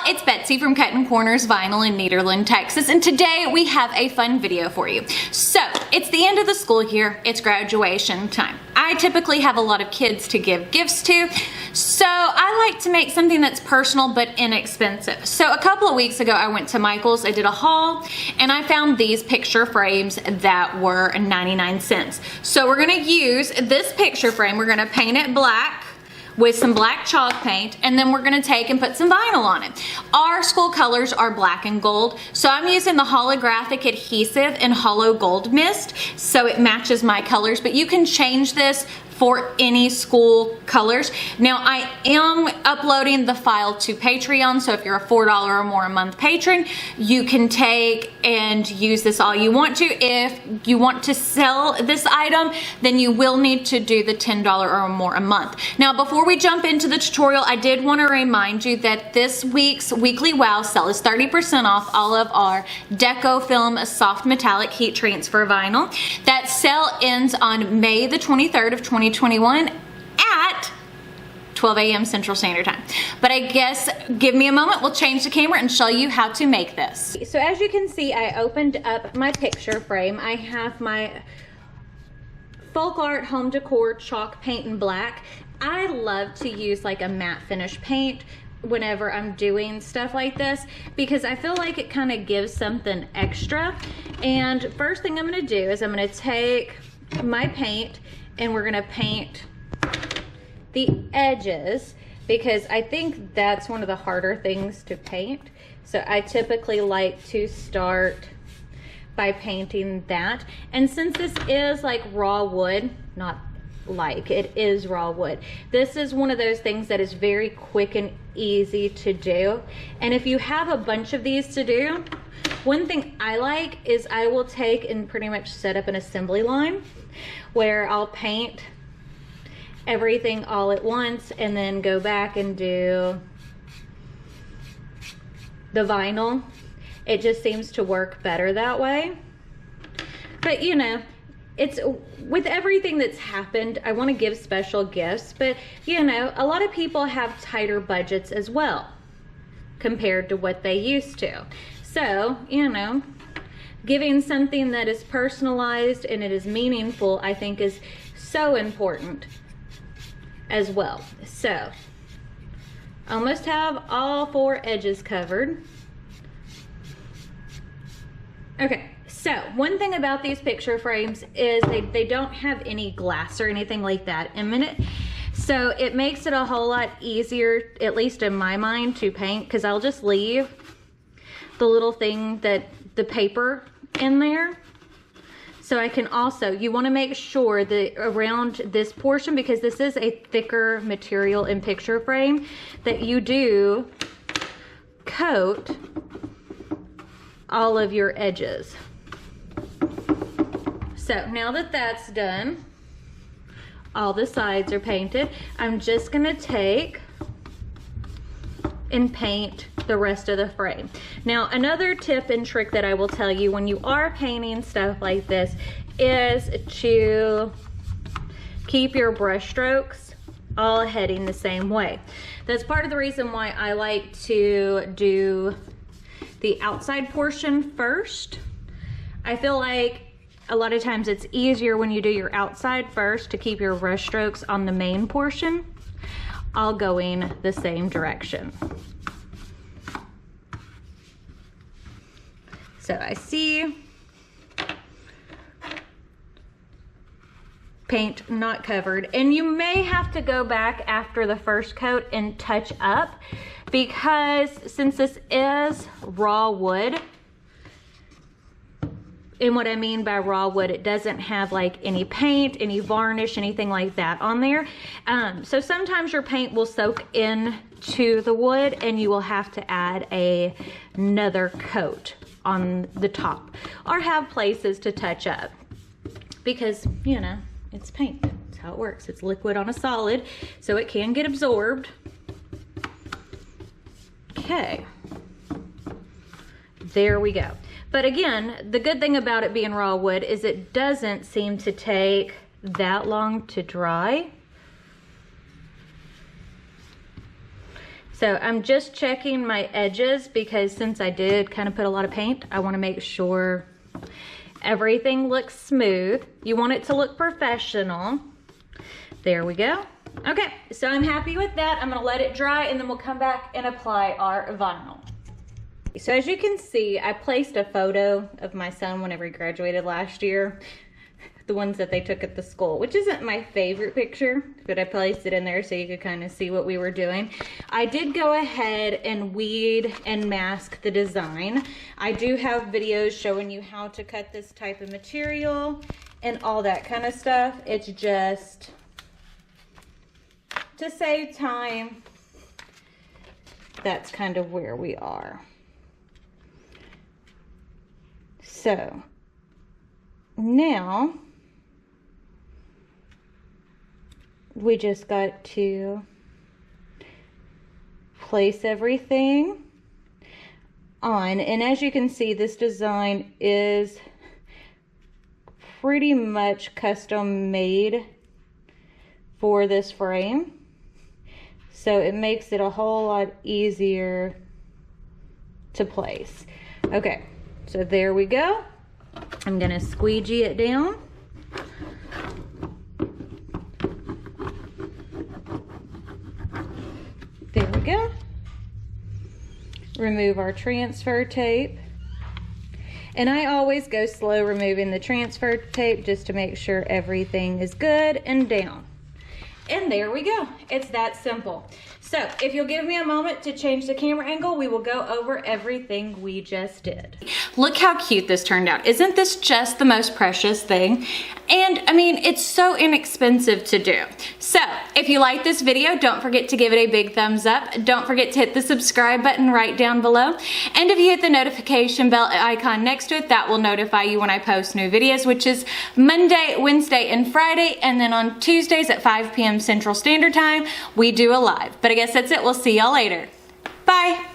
It's Betsy from Cuttin Corners Vinyl in Nederland, Texas, and today we have a fun video for you. So, it's the end of the school year, it's graduation time. I typically have a lot of kids to give gifts to, so I like to make something that's personal but inexpensive. So a couple of weeks ago I went to Michael's, I did a haul, and I found these picture frames that were 99 cents. So we're gonna use this picture frame, we're gonna paint it black with some black chalk paint, and then we're gonna take and put some vinyl on it. Our school colors are black and gold, so I'm using the holographic adhesive in hollow gold mist, so it matches my colors, but you can change this for any school colors. Now I am uploading the file to Patreon, so if you're a $4 or more a month patron, you can take and use this all you want to. If you want to sell this item, then you will need to do the $10 or more a month. Now before we jump into the tutorial, I did want to remind you that this week's weekly wow sale is 30% off all of our Deco Film soft metallic heat transfer vinyl. That sale ends on May the 23rd of 2021 at 12 a.m. Central Standard Time. But I guess, give me a moment, we'll change the camera and show you how to make this. So as you can see, I opened up my picture frame. I have my folk art home decor chalk paint in black. I love to use like a matte finish paint whenever I'm doing stuff like this because I feel like it kind of gives something extra. And first thing I'm going to do is I'm going to take my paint and we're gonna paint the edges because I think that's one of the harder things to paint. So I typically like to start by painting that. And since this is like raw wood, not like, it is raw wood, this is one of those things that is very quick and easy to do. And if you have a bunch of these to do, one thing I like is I will take and pretty much set up an assembly line where I'll paint everything all at once and then go back and do the vinyl. It just seems to work better that way. But you know, it's with everything that's happened, I want to give special gifts, but you know, a lot of people have tighter budgets as well compared to what they used to. So, you know, giving something that is personalized and it is meaningful, I think is so important as well. So, almost have all 4 edges covered. Okay, so one thing about these picture frames is they don't have any glass or anything like that in it. So it makes it a whole lot easier, at least in my mind, to paint because I'll just leave the little thing that the paper in there. So I can also, you want to make sure that around this portion, because this is a thicker material in picture frame, that you do coat all of your edges. So now that that's done, all the sides are painted, I'm just gonna take and paint the rest of the frame. Now another tip and trick that I will tell you when you are painting stuff like this is to keep your brush strokes all heading the same way. That's part of the reason why I like to do the outside portion first. I feel like a lot of times it's easier when you do your outside first to keep your brush strokes on the main portion all going the same direction. So I see paint not covered, and you may have to go back after the first coat and touch up because since this is raw wood, and what I mean by raw wood, it doesn't have like any paint, any varnish, anything like that on there. So sometimes your paint will soak into the wood and you will have to add another coat on the top or have places to touch up because, you know, it's paint. That's how it works. It's liquid on a solid, so it can get absorbed. Okay. There we go. But again, the good thing about it being raw wood is it doesn't seem to take that long to dry. So I'm just checking my edges because since I did kind of put a lot of paint, I want to make sure everything looks smooth. You want it to look professional. There we go. Okay, so I'm happy with that. I'm gonna let it dry and then we'll come back and apply our vinyl. So as you can see, I placed a photo of my son whenever he graduated last year. The ones that they took at the school, which isn't my favorite picture, but I placed it in there so you could kind of see what we were doing. I did go ahead and weed and mask the design. I do have videos showing you how to cut this type of material and all that kind of stuff. It's just to save time. That's kind of where we are. So now we just got to place everything on, and as you can see, this design is pretty much custom made for this frame, so it makes it a whole lot easier to place. Okay, so there we go. I'm gonna squeegee it down. There we go. Remove our transfer tape. And I always go slow removing the transfer tape just to make sure everything is good and down. And there we go. It's that simple. So if you'll give me a moment to change the camera angle, we will go over everything we just did. Look how cute this turned out. Isn't this just the most precious thing? And I mean, it's so inexpensive to do. So if you like this video, don't forget to give it a big thumbs up. Don't forget to hit the subscribe button right down below. And if you hit the notification bell icon next to it, that will notify you when I post new videos, which is Monday, Wednesday, and Friday. And then on Tuesdays at 5 p.m. Central Standard Time, we do a live. But I guess that's it. We'll see y'all later. Bye.